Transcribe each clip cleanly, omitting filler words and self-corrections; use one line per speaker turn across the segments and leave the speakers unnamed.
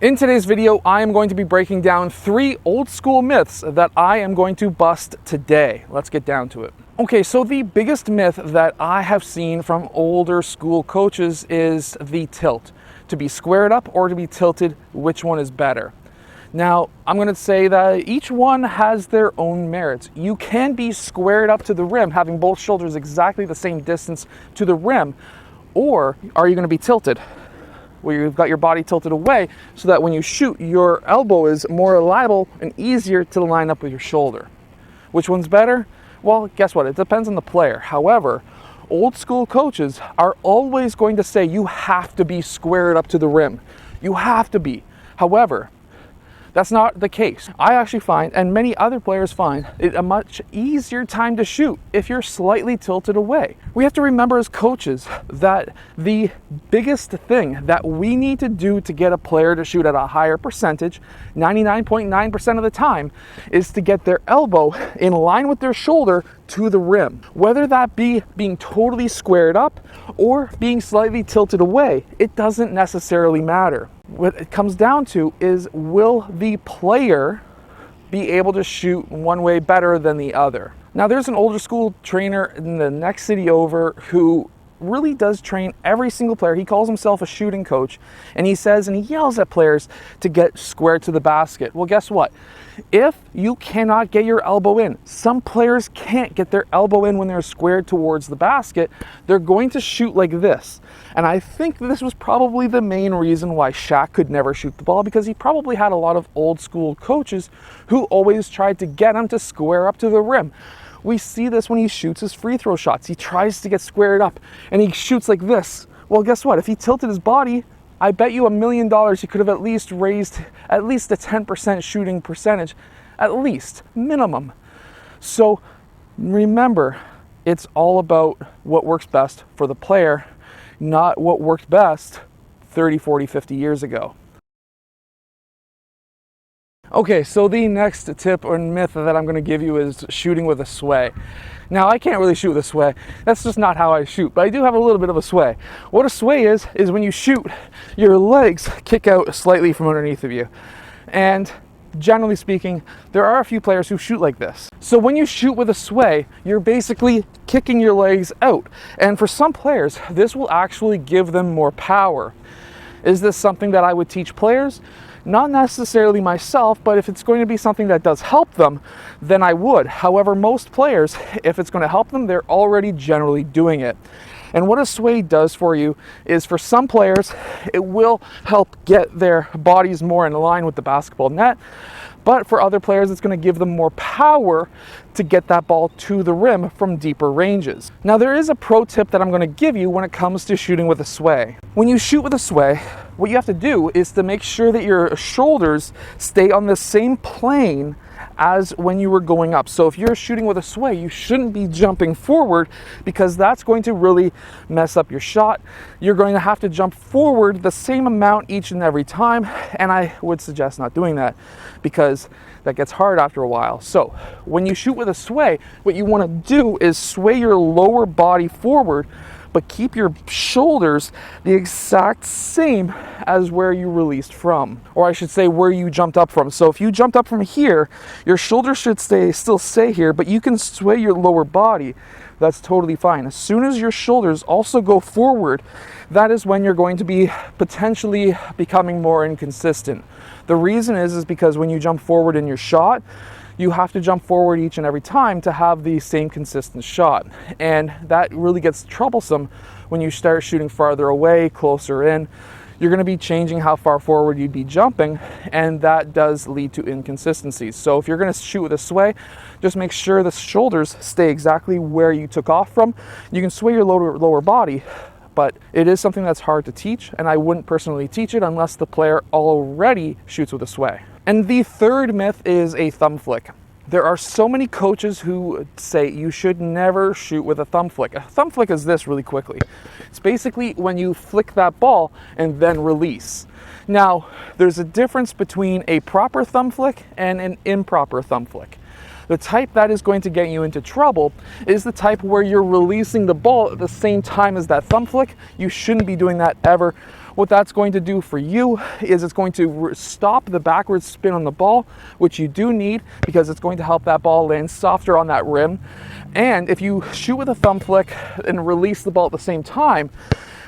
In today's video, I am going to be breaking down 3 old school myths that I am going to bust today. Let's get down to it. Okay, so the biggest myth that I have seen from older school coaches is the tilt. To be squared up or to be tilted, which one is better? Now, I'm going to say that each one has their own merits. You can be squared up to the rim, having both shoulders exactly the same distance to the rim, or are you going to be tilted, where you've got your body tilted away so that when you shoot, your elbow is more reliable and easier to line up with your shoulder. Which one's better? Well, guess what? It depends on the player. However, old school coaches are always going to say you have to be squared up to the rim. You have to be. However, that's not the case. I actually find, and many other players find, it a much easier time to shoot if you're slightly tilted away. We have to remember as coaches that the biggest thing that we need to do to get a player to shoot at a higher percentage, 99.9% of the time, is to get their elbow in line with their shoulder to the rim. Whether that be being totally squared up or being slightly tilted away, it doesn't necessarily matter. What it comes down to is, will the player be able to shoot one way better than the other? Now, there's an older school trainer in the next city over who really does train every single player. He calls himself a shooting coach, and he says and he yells at players to get squared to the basket. Well, guess what? If you cannot get your elbow in, some players can't get their elbow in when they're squared towards the basket, they're going to shoot like this. And I think this was probably the main reason why Shaq could never shoot the ball, because he probably had a lot of old school coaches who always tried to get him to square up to the rim. We see this when he shoots his free throw shots. He tries to get squared up and he shoots like this. Well, guess what? If he tilted his body, I bet you $1 million he could have at least raised at least a 10% shooting percentage, at least, minimum. So remember, it's all about what works best for the player, not what worked best 30, 40, 50 years ago. Okay, so the next tip or myth that I'm going to give you is shooting with a sway. Now, I can't really shoot with a sway. That's just not how I shoot, but I do have a little bit of a sway. What a sway is when you shoot, your legs kick out slightly from underneath of you. And generally speaking, there are a few players who shoot like this. So when you shoot with a sway, you're basically kicking your legs out. And for some players, this will actually give them more power. Is this something that I would teach players? Not necessarily myself, but if it's going to be something that does help them, then I would. However, most players, if it's going to help them, they're already generally doing it. And what a sway does for you is, for some players, it will help get their bodies more in line with the basketball net. But for other players, it's going to give them more power to get that ball to the rim from deeper ranges. Now, there is a pro tip that I'm going to give you when it comes to shooting with a sway. When you shoot with a sway, what you have to do is to make sure that your shoulders stay on the same plane as when you were going up. So if you're shooting with a sway, you shouldn't be jumping forward, because that's going to really mess up your shot. You're going to have to jump forward the same amount each and every time, and I would suggest not doing that, because that gets hard after a while. So when you shoot with a sway, what you want to do is sway your lower body forward, but keep your shoulders the exact same as where you released from, or I should say where you jumped up from. So if you jumped up from here, your shoulders should still stay here, but you can sway your lower body. That's totally fine. As soon as your shoulders also go forward, that is when you're going to be potentially becoming more inconsistent. The reason is because when you jump forward in your shot, you have to jump forward each and every time to have the same consistent shot. And that really gets troublesome when you start shooting farther away, closer in. You're going to be changing how far forward you'd be jumping, and that does lead to inconsistencies. So if you're going to shoot with a sway, just make sure the shoulders stay exactly where you took off from. You can sway your lower body, but it is something that's hard to teach, and I wouldn't personally teach it unless the player already shoots with a sway. And the third myth is a thumb flick. There are so many coaches who say you should never shoot with a thumb flick. A thumb flick is this really quickly. It's basically when you flick that ball and then release. Now, there's a difference between a proper thumb flick and an improper thumb flick. The type that is going to get you into trouble is the type where you're releasing the ball at the same time as that thumb flick. You shouldn't be doing that ever. What that's going to do for you is it's going to stop the backwards spin on the ball, which you do need because it's going to help that ball land softer on that rim. And if you shoot with a thumb flick and release the ball at the same time,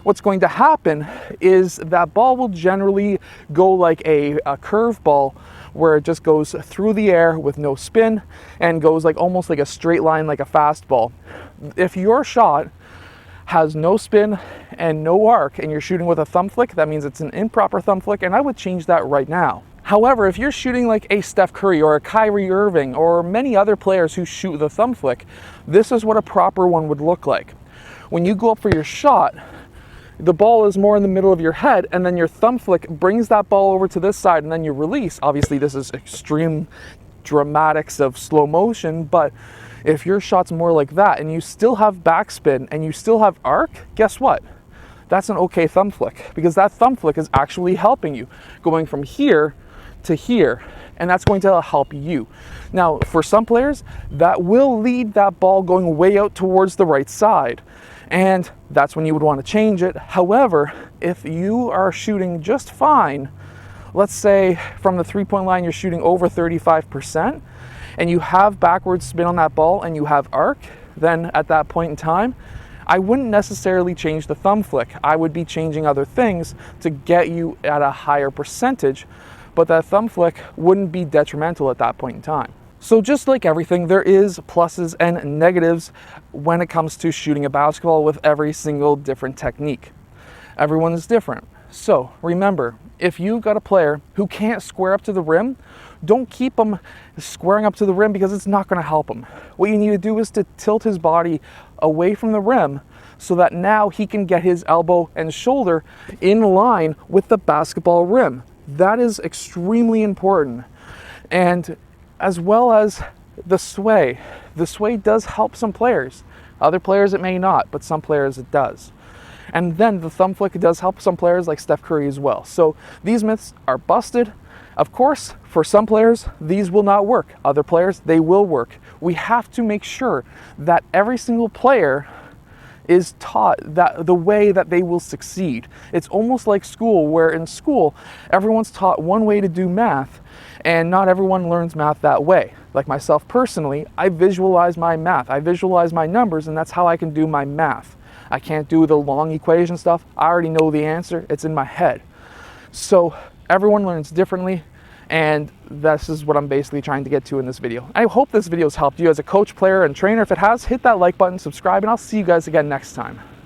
what's going to happen is that ball will generally go like a curve ball, where it just goes through the air with no spin and goes like almost like a straight line, like a fastball. If your shot has no spin and no arc and you're shooting with a thumb flick, that means it's an improper thumb flick, and I would change that right now. However, if you're shooting like a Steph Curry or a Kyrie Irving or many other players who shoot with a thumb flick, this is what a proper one would look like. When you go up for your shot, the ball is more in the middle of your head, and then your thumb flick brings that ball over to this side, and then you release. Obviously, this is extreme dramatics of slow motion, but if your shot's more like that and you still have backspin and you still have arc, guess what? That's an okay thumb flick, because that thumb flick is actually helping you, going from here to here, and that's going to help you. Now, for some players, that will lead that ball going way out towards the right side, and that's when you would want to change it. However, if you are shooting just fine, let's say from the three-point line you're shooting over 35%, and you have backwards spin on that ball and you have arc, then at that point in time, I wouldn't necessarily change the thumb flick. I would be changing other things to get you at a higher percentage, but that thumb flick wouldn't be detrimental at that point in time. So just like everything, there is pluses and negatives when it comes to shooting a basketball with every single different technique. Everyone is different. So remember, if you've got a player who can't square up to the rim, don't keep him squaring up to the rim, because it's not going to help him. What you need to do is to tilt his body away from the rim so that now he can get his elbow and shoulder in line with the basketball rim. That is extremely important. And as well as the sway. The sway does help some players. Other players it may not, but some players it does. And then the thumb flick does help some players like Steph Curry as well. So these myths are busted. Of course, for some players, these will not work. Other players, they will work. We have to make sure that every single player is taught that the way that they will succeed. It's almost like school, where in school, everyone's taught one way to do math, and not everyone learns math that way. Like myself personally, I visualize my math. I visualize my numbers, and that's how I can do my math. I can't do the long equation stuff. I already know the answer. It's in my head. So everyone learns differently, and this is what I'm basically trying to get to in this video. I hope this video has helped you as a coach, player, and trainer. If it has, hit that like button, subscribe, and I'll see you guys again next time.